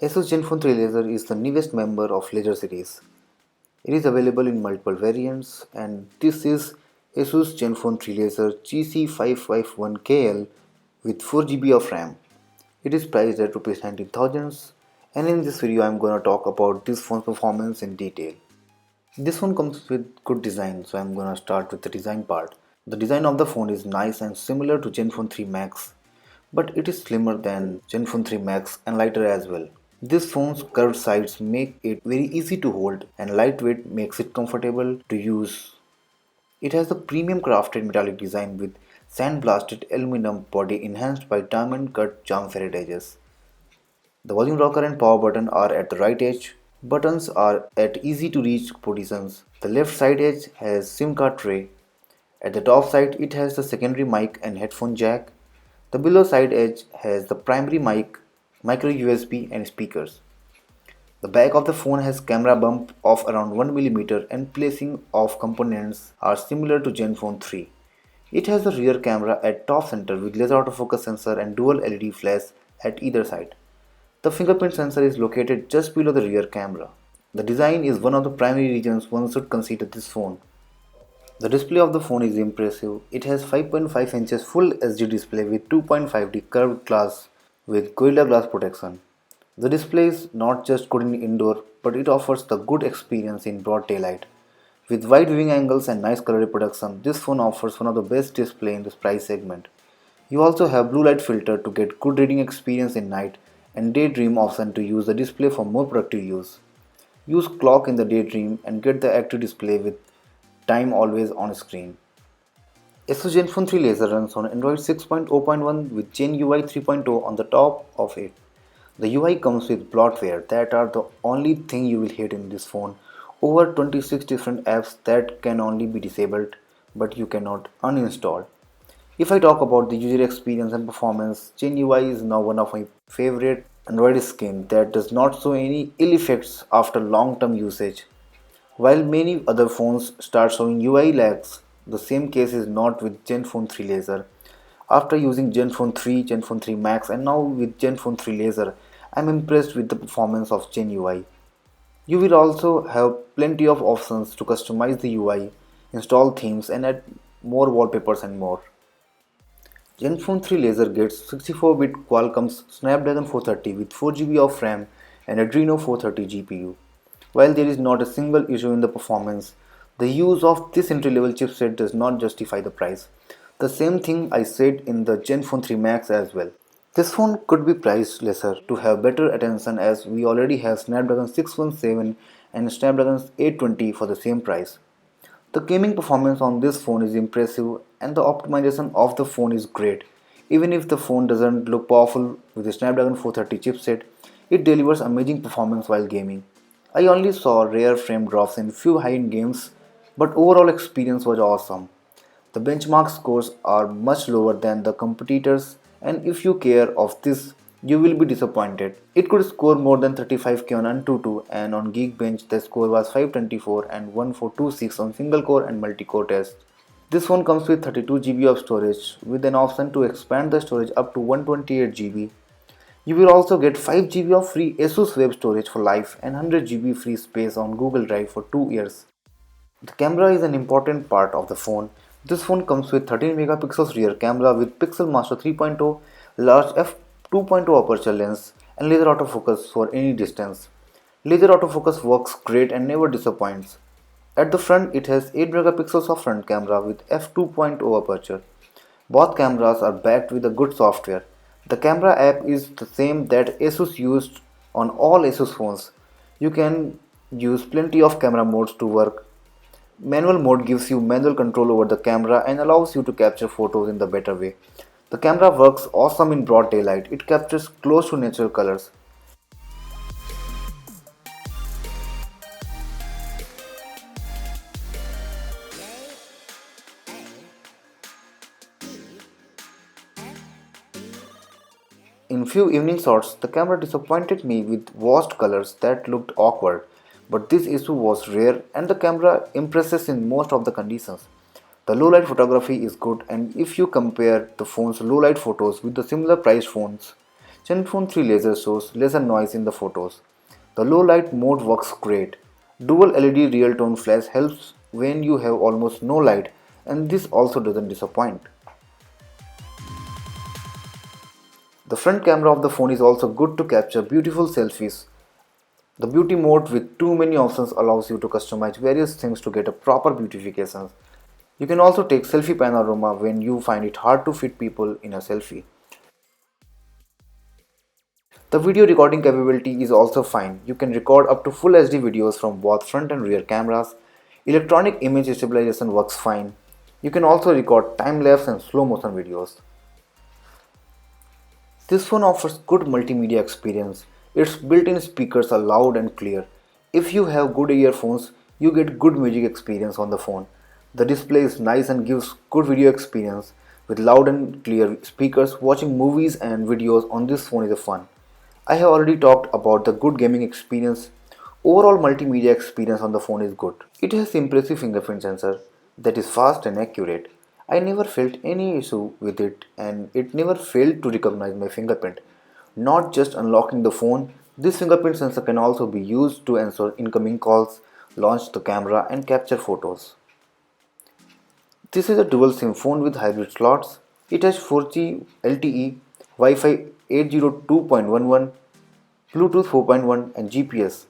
Asus Zenfone 3 Laser is the newest member of Laser series. It is available in multiple variants and this is Asus Zenfone 3 Laser GC551KL with 4 GB of RAM. It is priced at Rs 19,000 and in this video I am gonna talk about this phone's performance in detail. This phone comes with good design, so I am gonna start with the design part. The design of the phone is nice and similar to Zenfone 3 Max, but it is slimmer than Zenfone 3 Max and lighter as well. This phone's curved sides make it very easy to hold and lightweight makes it comfortable to use. It has the premium crafted metallic design with sandblasted aluminum body enhanced by diamond cut charm ferrite edges. The volume rocker and power button are at the right edge. Buttons are at easy to reach positions. The left side edge has SIM card tray. At the top side it has the secondary mic and headphone jack. The below side edge has the primary mic, micro USB and speakers. The back of the phone has camera bump of around 1 mm and placing of components are similar to Zenfone 3. It has the rear camera at top center with laser autofocus sensor and dual LED flash at either side. The fingerprint sensor is located just below the rear camera. The design is one of the primary reasons one should consider this phone. The display of the phone is impressive. It has 5.5 inches full HD display with 2.5D curved glass with Gorilla Glass protection. The display is not just good in indoor, but it offers the good experience in broad daylight. With wide viewing angles and nice color reproduction, this phone offers one of the best display in this price segment. You also have blue light filter to get good reading experience in night and daydream option to use the display for more productive use. Use clock in the daydream and get the active display with time always on screen. Asus Zenfone 3 Laser runs on Android 6.0.1 with Gen UI 3.0 on the top of it. The UI comes with bloatware that are the only thing you will hate in this phone. Over 26 different apps that can only be disabled but you cannot uninstall. If I talk about the user experience and performance, Gen UI is now one of my favorite Android skin that does not show any ill effects after long-term usage. While many other phones start showing UI lags, the same case is not with Zenfone 3 Laser. After using Zenfone 3, Zenfone 3 Max and now with Zenfone 3 Laser, I am impressed with the performance of Gen UI. You will also have plenty of options to customize the UI, install themes and add more wallpapers and more. Zenfone 3 Laser gets 64-bit Qualcomm's Snapdragon 430 with 4 GB of RAM and Adreno 430 GPU. While there is not a single issue in the performance, the use of this entry-level chipset does not justify the price. The same thing I said in the Zenfone 3 Max as well. This phone could be priced lesser to have better attention as we already have Snapdragon 617 and Snapdragon 820 for the same price. The gaming performance on this phone is impressive and the optimization of the phone is great. Even if the phone doesn't look powerful with the Snapdragon 430 chipset, it delivers amazing performance while gaming. I only saw rare frame drops in few high-end games, but overall experience was awesome. The benchmark scores are much lower than the competitors and if you care of this, you will be disappointed. It could score more than 35K on Antutu and on Geekbench the score was 524 and 1426 on single core and multi-core tests. This phone comes with 32 GB of storage with an option to expand the storage up to 128 GB. You will also get 5 GB of free Asus web storage for life and 100 GB free space on Google Drive for 2 years. The camera is an important part of the phone. This phone comes with 13 megapixels rear camera with Pixel Master 3.0, large f2.0 aperture lens and laser autofocus for any distance. Laser autofocus works great and never disappoints. At the front it has 8 megapixels of front camera with f2.0 aperture. Both cameras are backed with a good software. The camera app is the same that Asus used on all Asus phones. You can use plenty of camera modes to work. Manual mode gives you manual control over the camera and allows you to capture photos in the better way. The camera works awesome in broad daylight. It captures close to natural colors. In few evening shots, the camera disappointed me with washed colors that looked awkward, but this issue was rare and the camera impresses in most of the conditions. The low light photography is good and if you compare the phone's low light photos with the similar priced phones, Zenfone 3 laser shows lesser noise in the photos. The low light mode works great. Dual LED real tone flash helps when you have almost no light, and this also doesn't disappoint. The front camera of the phone is also good to capture beautiful selfies. The beauty mode with too many options allows you to customize various things to get a proper beautification. You can also take selfie panorama when you find it hard to fit people in a selfie. The video recording capability is also fine. You can record up to full HD videos from both front and rear cameras. Electronic image stabilization works fine. You can also record time-lapse and slow motion videos. This phone offers good multimedia experience. Its built-in speakers are loud and clear. If you have good earphones, you get good music experience on the phone. The display is nice and gives good video experience. With loud and clear speakers, watching movies and videos on this phone is fun. I have already talked about the good gaming experience. Overall multimedia experience on the phone is good. It has impressive fingerprint sensor that is fast and accurate. I never felt any issue with it and it never failed to recognize my fingerprint. Not just unlocking the phone, this fingerprint sensor can also be used to answer incoming calls, launch the camera and capture photos. This is a dual SIM phone with hybrid slots. It has 4G LTE, Wi-Fi 802.11, Bluetooth 4.1 and GPS.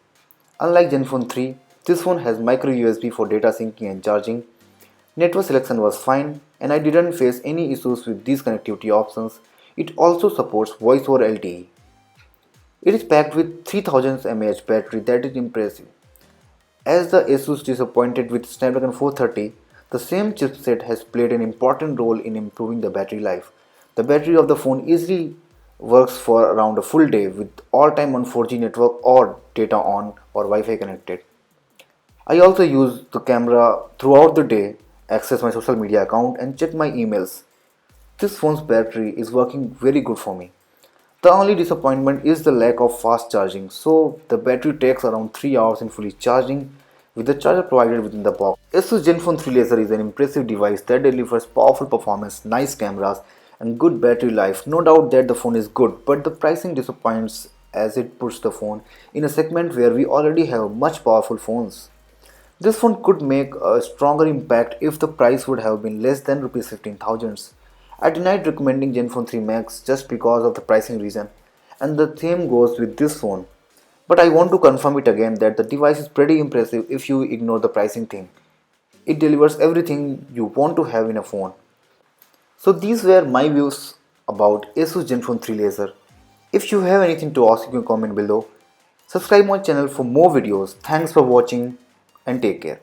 Unlike Zenfone 3, this phone has micro USB for data syncing and charging. Network selection was fine and I didn't face any issues with these connectivity options. It also supports voice over LTE. It is packed with 3000 mAh battery that is impressive. As the Asus disappointed with Snapdragon 430, the same chipset has played an important role in improving the battery life. The battery of the phone easily works for around a full day with all time on 4G network or data on or Wi-Fi connected. I also use the camera throughout the day, access my social media account and check my emails. This phone's battery is working very good for me. The only disappointment is the lack of fast charging, so the battery takes around 3 hours in fully charging with the charger provided within the box. Asus Zenfone 3 Laser is an impressive device that delivers powerful performance, nice cameras and good battery life. No doubt that the phone is good, but the pricing disappoints as it puts the phone in a segment where we already have much powerful phones. This phone could make a stronger impact if the price would have been less than Rs 15,000. I denied recommending Zenfone 3 Max just because of the pricing reason, and the same goes with this phone. But I want to confirm it again that the device is pretty impressive if you ignore the pricing thing. It delivers everything you want to have in a phone. So these were my views about Asus Zenfone 3 Laser. If you have anything to ask, you can comment below. Subscribe my channel for more videos. Thanks for watching and take care.